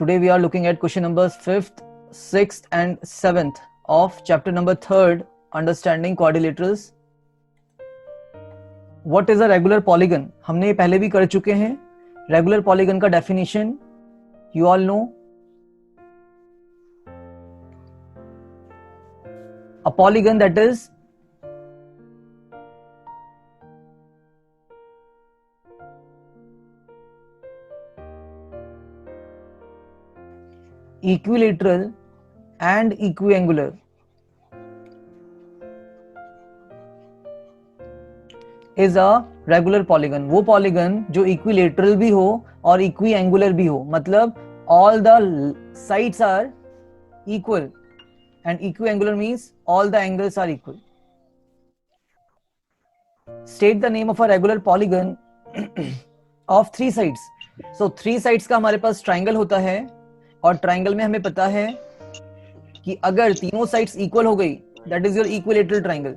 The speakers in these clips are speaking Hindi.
Today we are looking at question numbers 5th, 6th and 7th of chapter number 3rd, Understanding Quadrilaterals. What is a regular polygon? हमने ये पहले भी कर चुके हैं. Regular polygon का definition you all know. A polygon that is equilateral and equiangular is a regular polygon. वो polygon जो equilateral भी हो और equiangular भी हो, मतलब all the sides are equal and equiangular means all the angles are equal. State the name of a regular polygon of three sides. So three sides का हमारे पास triangle होता है और ट्राइंगल में हमें पता है कि अगर तीनों साइड्स इक्वल हो गई that is your equilateral triangle.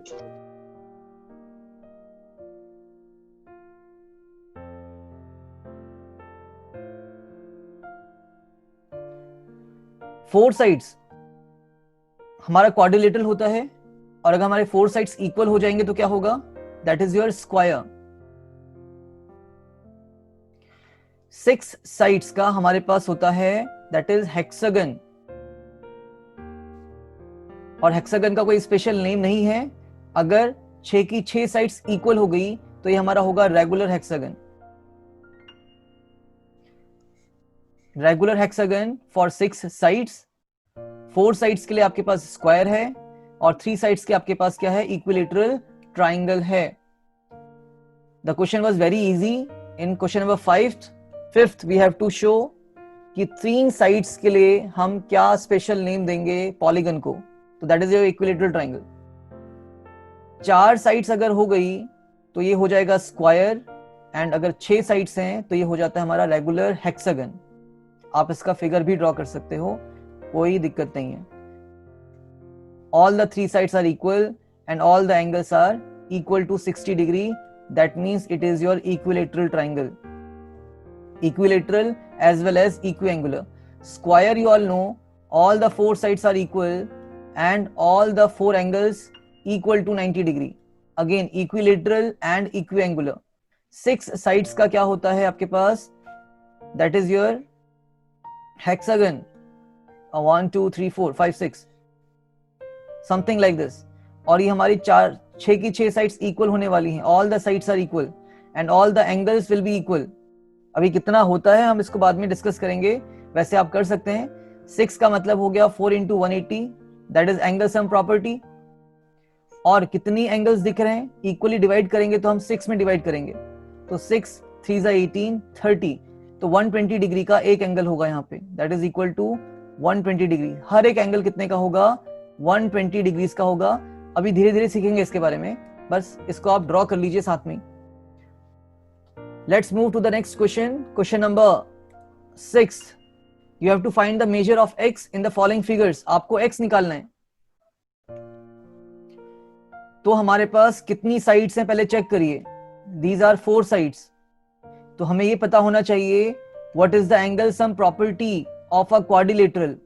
Four sides हमारा क्वाड्रिलेटरल होता है और अगर हमारे फोर साइड्स इक्वल हो जाएंगे तो क्या होगा? That is your square. Six sides का हमारे पास होता है दैट इज हेक्सागन. और हेक्सागन का कोई स्पेशल नेम नहीं है. अगर 6 की 6 साइड्स इक्वल हो गई तो ये हमारा होगा regular hexagon. Regular hexagon for 6 sides. 4 sides के लिए आपके पास स्क्वायर है और 3 साइड्स के आपके पास क्या है? इक्विलेटरल ट्राइंगल है. The question was very easy. In question number 5th we have to show कि 3 साइड्स के लिए हम क्या स्पेशल नेम देंगे पॉलीगन को. तो that is your equilateral triangle. 4 sides अगर हो गई तो ये हो जाएगा स्क्वायर एंड अगर 6 साइड्स हैं तो ये हो जाता है हमारा रेगुलर हेक्सागन. आप इसका फिगर भी ड्रॉ कर सकते हो, कोई दिक्कत नहीं है. All the 3 sides are equal and all the angles are equal to 60 degree. That means it is your equilateral triangle. Equilateral as well as equiangular. Square you all know, all the 4 sides are equal and all the 4 angles equal to 90 degree. Again equilateral and equiangular. 6 sides का क्या होता है आपके पास? That is your hexagon. 1 2 3 4 5 6 something like this. और ये हमारी 6 की 6 sides equal होने वाली हैं. All the sides are equal and all the angles will be equal. अभी कितना होता है हम इसको बाद में डिस्कस करेंगे. वैसे आप कर सकते हैं. 6 का मतलब हो गया 4 into 180, that is angle sum property. और कितनी एंगल्स दिख रहे हैं? इक्वली डिवाइड करेंगे तो हम 6 में डिवाइड करेंगे तो 6 3 18 30. तो 120 डिग्री का एक एंगल होगा यहाँ पे. That is equal to 120 degree. हर एक एंगल कितने का होगा? 120 डिग्रीज का होगा. अभी धीरे धीरे सीखेंगे इसके बारे में, बस इसको आप ड्रॉ कर लीजिए साथ में. Let's move to the next question. Question number 6. You have to find the measure of x in the following figures. आपको x निकालना है. तो हमारे पास कितनी साइड्स हैं पहले चेक करिए. These are 4 sides. तो हमें ये पता होना चाहिए what is the angle sum property of a quadrilateral.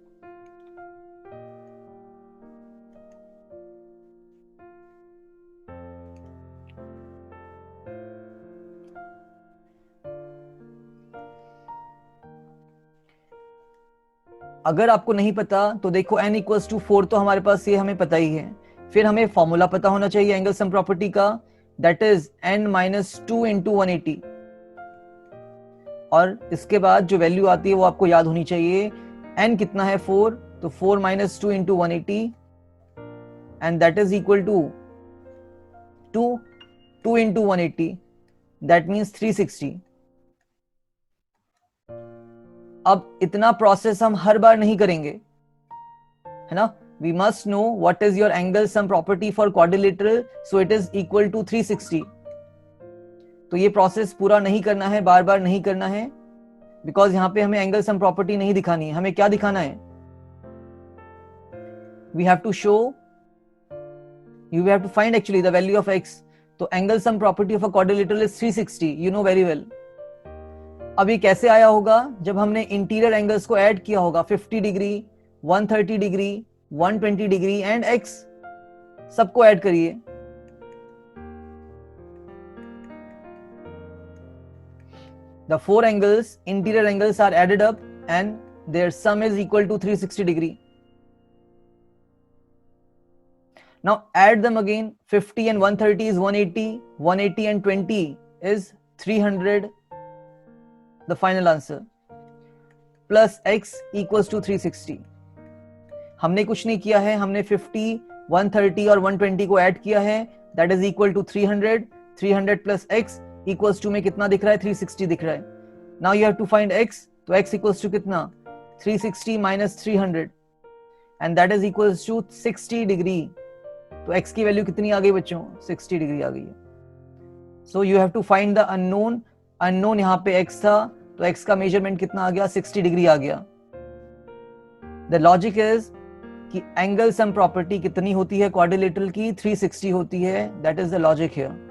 अगर आपको नहीं पता तो देखो n equals to 4 तो हमारे पास ये हमें पता ही है. फिर हमें फॉर्मूला पता होना चाहिए एंगल सम प्रॉपर्टी का. That is n minus 2 into 180. और इसके बाद जो वैल्यू आती है वो आपको याद होनी चाहिए. n कितना है? 4. तो 4 minus 2 into 180 and that is equal to 2 into 180. That means 360. अब इतना प्रोसेस हम हर बार नहीं करेंगे, है ना. We must know what is your angle sum property for quadrilateral, so it is equal to 360. तो ये प्रोसेस पूरा नहीं करना है, बार बार नहीं करना है, बिकॉज यहां पे हमें एंगल सम प्रॉपर्टी नहीं दिखानी है. हमें क्या दिखाना है? We have to show, you have to find actually the value of x. तो angle sum property of a quadrilateral is 360. You know very well. अब ये कैसे आया होगा? जब हमने इंटीरियर एंगल्स को ऐड किया होगा, 50 degree, 130 degree, 120 degree and x, सबको ऐड करिए। The four angles, interior angles are added up and their sum is equal to 360 degree. Now add them again. 50 and 130 is 180, 180 and 20 is 300. The final answer. Plus x equals to 360. हमने कुछ नहीं किया है, हमने 50, 130 और 120 को ऐड किया है, that is equal to 300. 300 plus x equals to में कितना दिख रहा है? 360 दिख रहा है. Now you have to find x. तो x equals to कितना? 360 minus 300 and that is equals to 60 degree. तो x की वैल्यू कितनी आ गई बच्चों? 60 डिग्री आ गई है. So you have to find the unknown. Unknown यहाँ पे x था, तो x का मेजरमेंट कितना आ गया? 60 डिग्री आ गया. The logic is कि एंगल सम प्रॉपर्टी कितनी होती है क्वाड्रिलेटरल की? 360 होती है. That is the logic here.